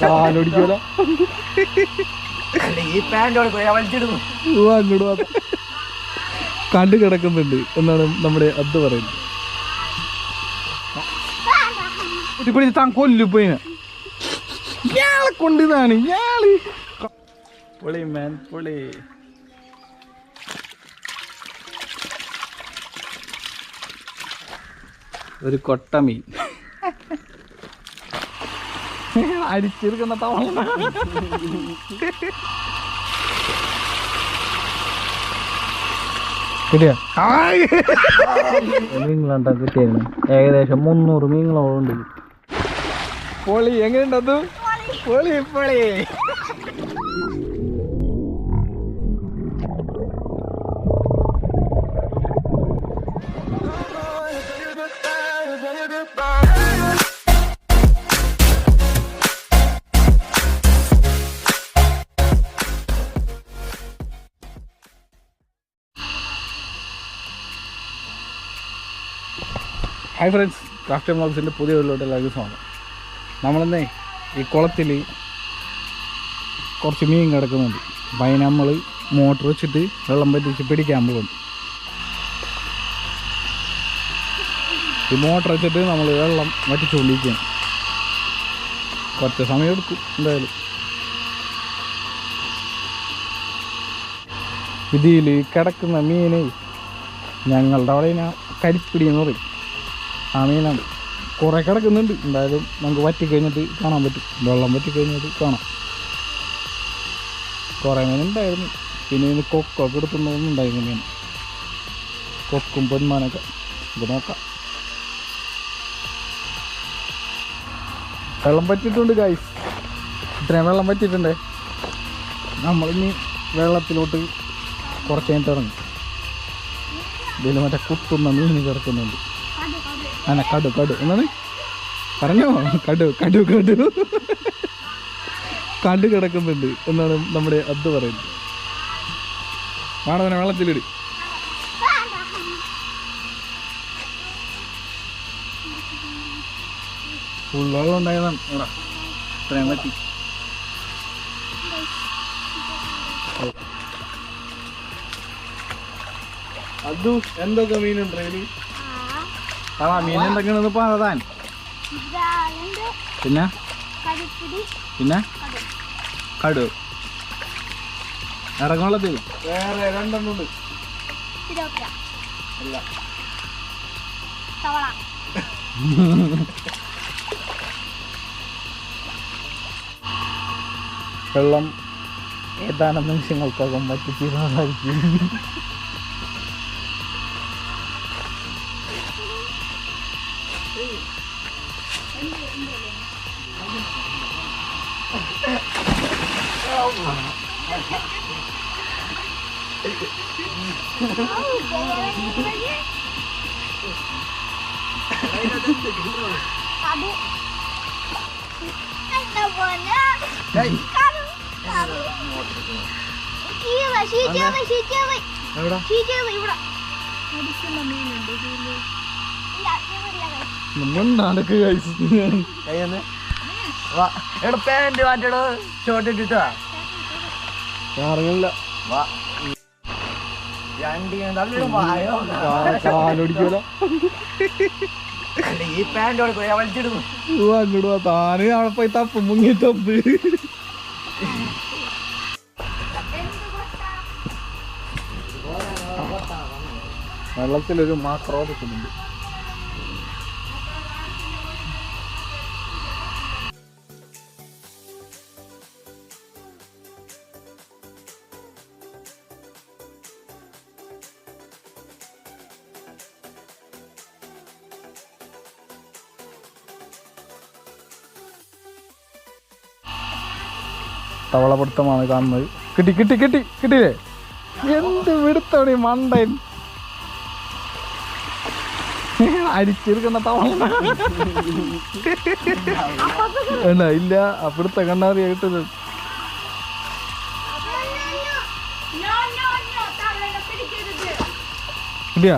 കാലൊടിക്കൂല ഈ പാൻറ് വലിച്ചിടുന്നു. അങ്ങോട്ട് കണ്ടു കിടക്കുന്നുണ്ട് എന്നാണ് നമ്മുടെ അത് പറയുന്നത്. താൻ കൊല്ലു പോയിനെ ഇയാളെ കൊണ്ടിതാണ് ഇയാള് പൊളി മാൻ പൊളി. ഒരു കൊട്ട മീൻ അരിച്ചെടുക്കുന്ന തവള കിട്ടിയ മീനുകളുണ്ടാ കിട്ടിയായിരുന്നു. ഏകദേശം 300 മീനുകളോളം ഉണ്ട്. പൊളി എങ്ങനെയുണ്ടത്? പൊളി പൊളി. ഹായ് ഫ്രണ്ട്സ്, ക്രാഫ്റ്റ് വ്ളോഗ്സിൻ്റെ പുതിയ വീട്ടിലോട്ട് എല്ലാവർക്കും സ്വാഗതം. നമ്മളെന്നേ ഈ കുളത്തിൽ കുറച്ച് മീൻ കിടക്കുന്നുണ്ട്. അപ്പം അതിന് നമ്മൾ മോട്ടർ വെച്ചിട്ട് വെള്ളം പറ്റിച്ച് പിടിക്കാൻ പോകും. ഈ മോട്ടർ വെച്ചിട്ട് നമ്മൾ വെള്ളം വറ്റിച്ചുകൊണ്ടിരിക്കുകയാണ്. കുറച്ച് സമയം എടുക്കും എന്തായാലും. ഇതിൽ കിടക്കുന്ന മീൻ ഞങ്ങളുടെ അവിടെ കരിപ്പിടി എന്ന് പറയും. ആ മീനാണ്. കുറേ കിടക്കുന്നുണ്ട്. എന്തായാലും നമുക്ക് വറ്റിക്കഴിഞ്ഞിട്ട് കാണാൻ പറ്റും. വെള്ളം വറ്റിക്കഴിഞ്ഞിട്ട് കാണാം. കുറേ മീനുണ്ടായിരുന്നു. പിന്നെ ഇതിന് കൊക്കൊക്കെ എടുത്തുന്നൊന്നും ഉണ്ടായിരുന്നു. മീൻ കൊക്കും പൊന്മാനൊക്കെ ഇത് നോക്കാം. വെള്ളം പറ്റിയിട്ടുണ്ട് ഗൈസ്. ഇത്രയും വെള്ളം പറ്റിയിട്ടുണ്ടേ. നമ്മളിനി വെള്ളത്തിലോട്ട് കുറച്ച് കഴിഞ്ഞിട്ട് ഇറങ്ങും. ഇതിൽ മറ്റേ കുത്തുന്ന മീൻ കിടക്കുന്നുണ്ട്. അല്ല കടു കടു എന്നാണ് പറഞ്ഞോ. കടു കടു കടു കണ്ടു കിടക്കുന്നുണ്ട് എന്നാണ് നമ്മുടെ അത് പറയുന്നത്. വേണവനെ വെള്ളത്തിലിട്. ഫുൾ വെള്ളം ഉണ്ടായതാണ് ഇവിടെ. ഇത്രയും പറ്റി. അത് എന്തൊക്കെ മീനുണ്ട് അതിന്? ആ മീൻ എന്തൊക്കെയാണെന്ന് പറയാൻ. പിന്നെ പിന്നെ കടു ഇറങ്ങുള്ളത്തിൽ വേറെ 2 ഉണ്ട്. വെള്ളം ഏതാനും നിമിഷങ്ങൾക്കകം വറ്റിച്ചതായിരിക്കും. പാൻറ് മാറ്റടോ, ഷോർട്ട് ഇട്ടിട്ടാ അറിയില്ല. കാലൊടിക്കൂല. ഈ പാൻറ് വലിച്ചിടുന്നു. അങ്ങോട്ട് താന് അവിടെ പോയി തപ്പ് മുങ്ങി തപ്പ്. വെള്ളത്തിലൊരു മാക്രോദുണ്ട്. തവളപിടുത്തമാണ് കാണുന്നത്. കിട്ടി കിട്ടി കിട്ടി കിട്ടിയില്ലേ? എന്ത് പിടുത്താണ് ഈ മണ്ടൻ. അരിച്ചെടുക്കുന്ന തവള എന്നാ ഇല്ല. അപ്പിടുത്ത കണ്ണാറിയ കിട്ടത്. ഇല്ല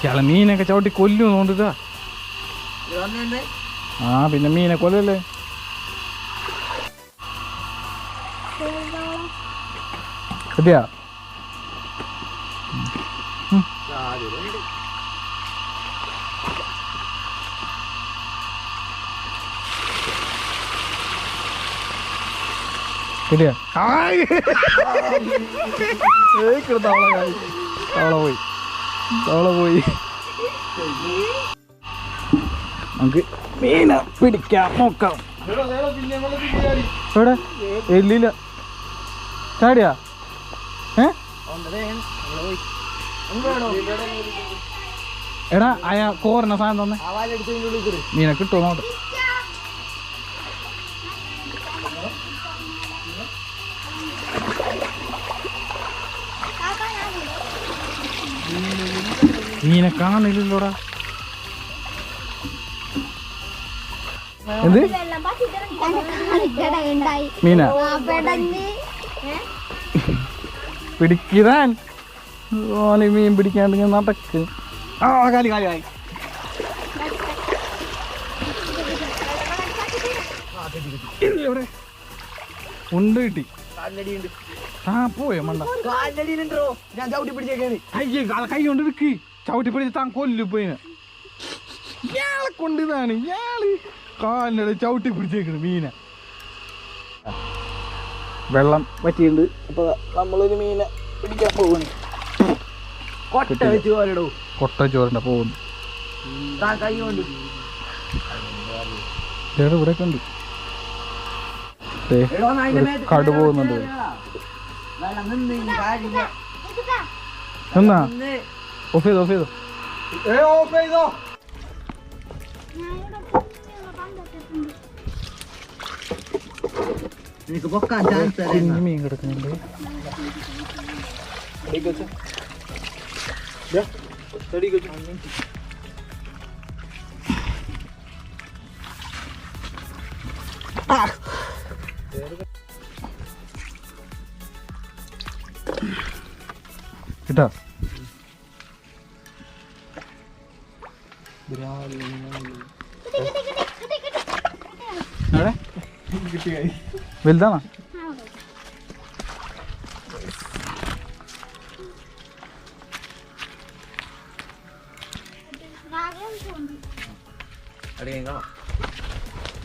ചില മീനൊക്കെ ചവിട്ടി കൊല്ലുന്നോണ്ടിതാ. ആ പിന്നെ മീനെ കൊല്ലല്ലേ. കിട്ടിയാ കിട്ടിയാ തവള പോയി. നമുക്ക് മീനെ പിടിക്കാം നോക്കാം. എവിടെ എല്ലില്ല ചാടിയാ? എടാ അയാ കോരണ സാധനം തന്നെ മീനെ കിട്ടുമോ നോട്ടെ. മീനെ കാണില്ലല്ലോടാ. എന്ത് മീനാ പിടിക്കാൻ മീൻ പിടിക്കാണ്ട് നടക്ക്. ആ കാലി കാലി കാലി ഉണ്ട് കിട്ടി. ആ പോയോ മണ്ട ഞാൻ ചവിട്ടി പിടിച്ചേക്കാണ്. അയ്യേ കൈ കൊണ്ട് എടുക്ക്. ചവിട്ടി പിടിച്ച് താൻ കൊല്ലു പോയിന്. ഇയാളെ കൊണ്ട് ഇതാണ് ഇയാള് കാലിൻ്റെ ചവിട്ടി പിടിച്ചേക്കണ് മീനെ. വെള്ളം പറ്റിയിട്ടുണ്ട്. അപ്പൊ നമ്മളൊരു മീനെ പിടിക്കാൻ പോകുന്നു. കൊട്ട വെച്ച് പോരടോ. കൊട്ട ചോരണ്ട പോകുന്നു. കൈ കൊണ്ട് ഇവിടെയൊക്കെ ഉണ്ട്. കടു പോകുന്നുണ്ട്. എന്നാ ഓഫ് ചെയ്തോ ഓഫ് ചെയ്തോ. ഓഫ് ചെയ്തോ. നിനക്ക് പൊക്കാൻ ചാൻസ് കുഞ്ഞു മീൻ കിടക്കുന്നുണ്ട്. കിട്ടാ വലുതാണോ?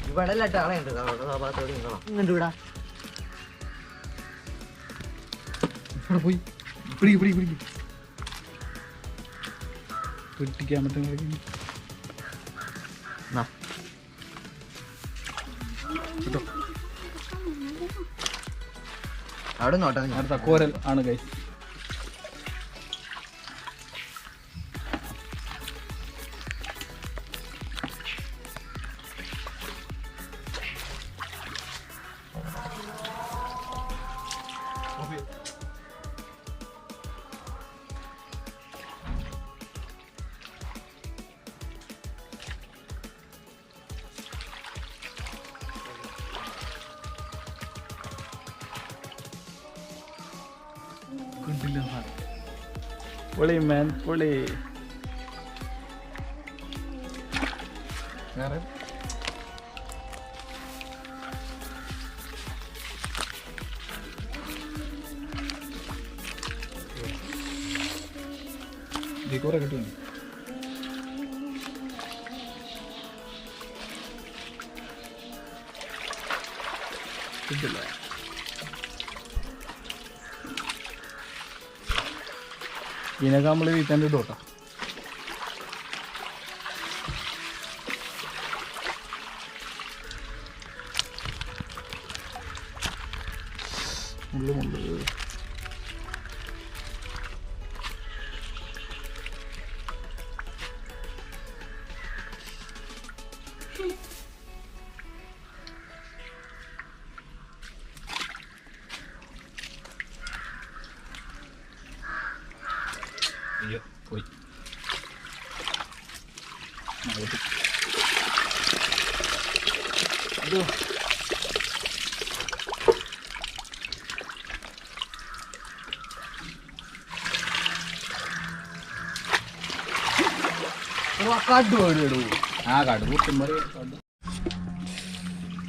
ഇവിടെ അല്ല കളയുണ്ട്. പോയി പിടിക്ക് പിടിക്ക് പിടിക്ക് പിടിക്കാൻ പറ്റും. അവിടെ നോട്ടെ. അടുത്ത കോരൽ ആണ് കൈ. പൊളി മാൻ പൊളി. വേറെ കുറെ കിട്ടുന്നു. കിട്ടില്ല. ഇതിനൊക്കെ നമ്മൾ വീട്ടാൻ്റെ ഇട്ടോട്ടാ. അയ്യോ പോയി. കടു പോയിടൂ. ആ കടു കൂട്ടുമ്പോൾ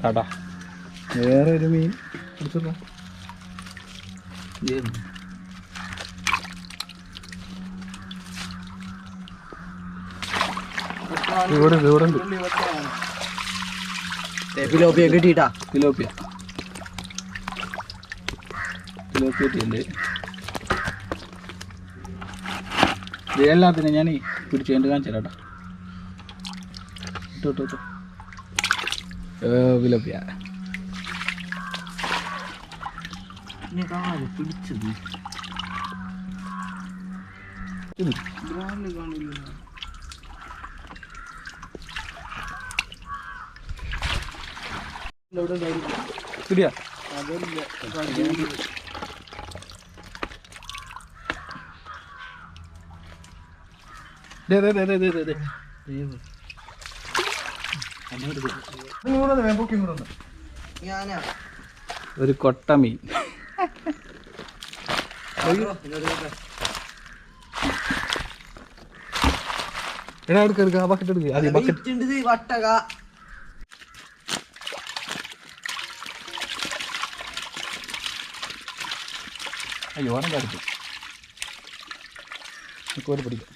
കട വേറെ ഒരു മീൻ പിടിച്ചോ. ഇവിടെ ഇവിടെ ഉണ്ട് പിലോപ്പിയ കിട്ടിട്ടാ. തിലോപ്പിയ കിട്ടിയുണ്ട്. എല്ലാത്തിനും ഞാൻ പിടിച്ച് കഴിഞ്ഞിട്ട് കാണിച്ചു തരാം കേട്ടോ. ഇട്ടോ തിലോപ്പിയ പിടിച്ചത് ശരിയാ. ഞാനാ ഒരു കൊട്ട മീൻ. എടാ എടുക്ക ബക്കറ്റ് എടുക്കുക. അത് ബക്കറ്റ് വട്ടക അയ്യോ ഓനം കാണിച്ചു കോരി പിടിക്കാം.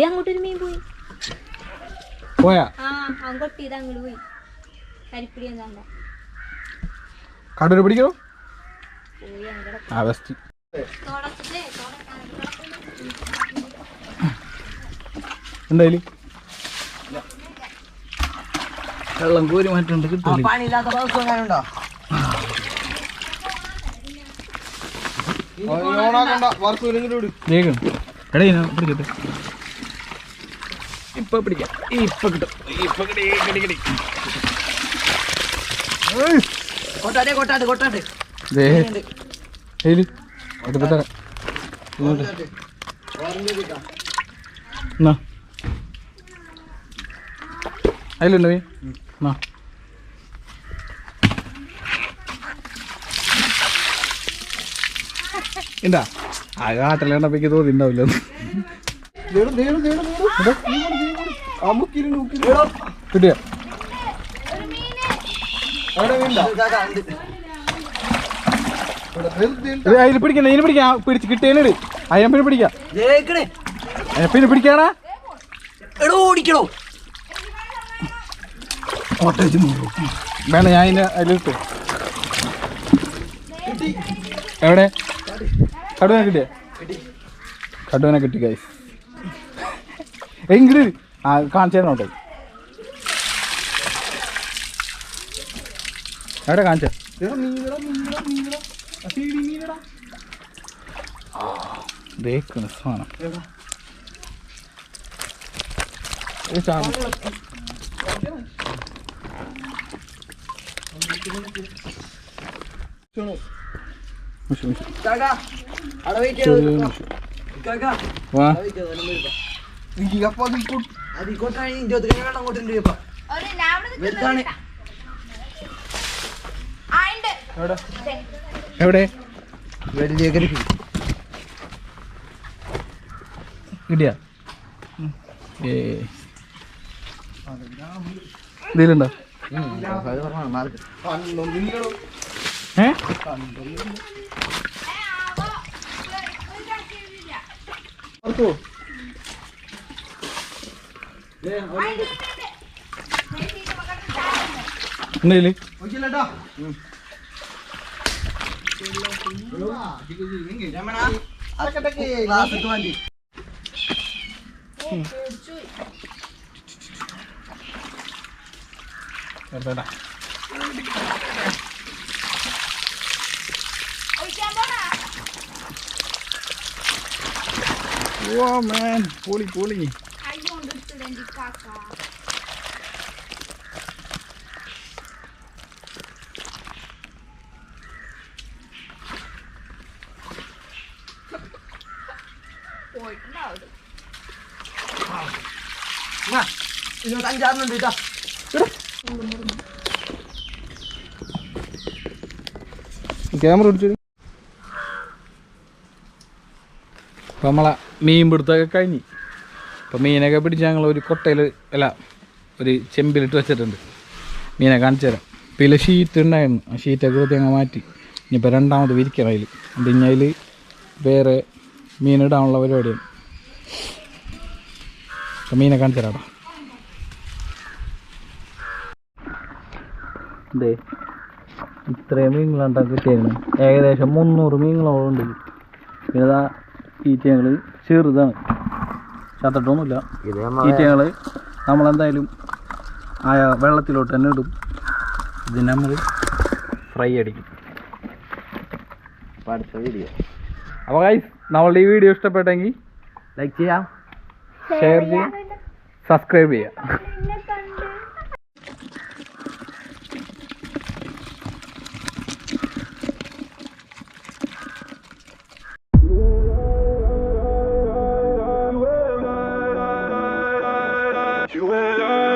അങ്ങോട്ടൊരു മീൻ പോയി. പോയാ അവൻ കൊട്ടിയത് അങ്ങോട്ട് പോയി. കരിപ്പിടി എന്താ കടൂര് പിടിക്കണോ? പോയി അങ്ങോട്ട് ആ ബെസ്റ്റ്. എന്തായാലും വെള്ളം കോരി മാറ്റുണ്ട് കിട്ടില്ല. പണിയില്ലാത്ത ദിവസം എങ്ങാനുണ്ടോ? വേഗം എടേ ഞാൻ പിടിക്കട്ടെ. ഇപ്പൊ പിടിക്കാം. ഇപ്പൊ കിട്ടും. ഇപ്പൊ കിട്ടി. കൊട്ടാട്ടെ കൊട്ടാട്ടെ കൊട്ടാട്ടെ അതിലുണ്ടോ നീ? എന്താ ആ കാട്ടിലെണ്ണപ്പയ്ക്ക് തോന്നിണ്ടാവില്ല. കിട്ടിയ അതിൽ പിടിക്കണ്ട. ഇതിന് പിടിക്കാം. പിടിച്ച് കിട്ടിയതിനോട് അയ്യപ്പനെ പിടിക്കാം. അയ്യപ്പനെ പിടിക്കാടാ. ഓടിക്കണോ വേണ്ട ഞാൻ അതിന് അതിലിട്ട്. എവിടെ കടുവനെ കിട്ടിയ? കടുവനെ കിട്ടി ഗൈസ്. എങ്കിലും ആ കാണിച്ചു തരണോട്ടെ. എവിടെ കാണിച്ച ദേക്കണ് സാധനം. എവിടെ കിട്ടിയ? ഇതിലുണ്ടോ? ഏ എന്തേല് ഓ മാൻ പൊളി പൊളി. ഇതിനകത്ത് 5-6 കേട്ടോ. ക്യാമറ പിടിച്ചു. അപ്പം നമ്മളെ മീൻ പിടുത്തമൊക്കെ കഴിഞ്ഞ് അപ്പം മീനൊക്കെ പിടിച്ച് ഞങ്ങൾ ഒരു കൊട്ടയിൽ അല്ല ഒരു ചെമ്പിലിട്ട് വെച്ചിട്ടുണ്ട്. മീനെ കാണിച്ചു തരാം. ഇപ്പം ഇതിൽ ഷീറ്റ് ഉണ്ടായിരുന്നു. ആ ഷീറ്റൊക്കെ കൊടുത്ത് ഞങ്ങൾ മാറ്റി. ഇനിയിപ്പോൾ രണ്ടാമത് വിരിക്കണം അതിൽ. പിന്നെ അതിൽ വേറെ മീനിടാനുള്ള പരിപാടിയാണ്. അപ്പം മീനെ കാണിച്ചു തരാം. ഇതേ ഇത്രയും മീനുകളുണ്ടാക്കി കിട്ടിയായിരുന്നു. ഏകദേശം 300 മീനുകളോളം ഉണ്ട്. പിന്നെ ഇതാ ഈറ്റങ്ങൾ ചെറുതാണ്, ചത്തിട്ടൊന്നുമില്ല. ഈറ്റങ്ങൾ നമ്മളെന്തായാലും ആ വെള്ളത്തിലോട്ട് തന്നെ ഇടും. ഇതിന് നമ്മൾ ഫ്രൈ അടിക്കും. അപ്പോൾ ഗൈസ് നമ്മളുടെ ഈ വീഡിയോ ഇഷ്ടപ്പെട്ടെങ്കിൽ ലൈക്ക് ചെയ്യാം, ഷെയർ ചെയ്യാം, സബ്സ്ക്രൈബ് ചെയ്യാം. You and I